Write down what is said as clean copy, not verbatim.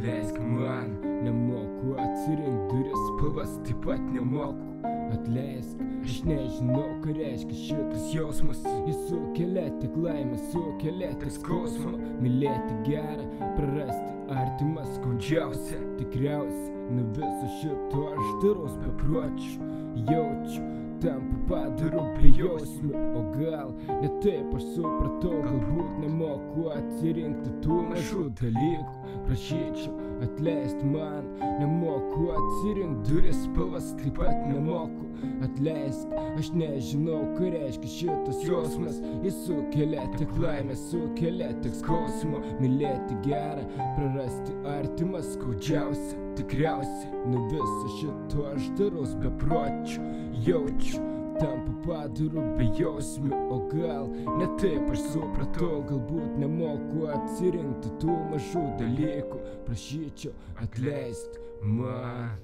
atleisk man. Nemoku atsirinkti duris, spalvas taip pat nemoku. Atleisk, aš nežinau, ką reiškia šitas jausmas. Jis sukelia tik laimę, sukelia tik skausmą. Mylėti gerą, prarasti artimą skaudžiausia. Tikriausiai, nuo viso šito aš daros bepročių. Jaučiu, tampu padaru bejausmiu. O gal ne taip aš supratau, galbūt nemoku atsirinkti tų mažų dalykų. Prašyčiau atleisti man, nemoku atsirinkti duris, spalvas taip pat nemoku. Atleisk, aš nežinau, ką reiškia šitas jausmas. Jis sukelia tik laimę, sukelia tik skausmą. Mylėti gerą, prarasti artimą skaudžiausia. Tikriausiai, nuo viso šito aš daros bepročių. Jaučiu, tampu padaru bejausmiu. O gal ne taip aš supratau, galbūt nemoku atsirinkti tų mažų dalykų. Prašyčiau atleisti man.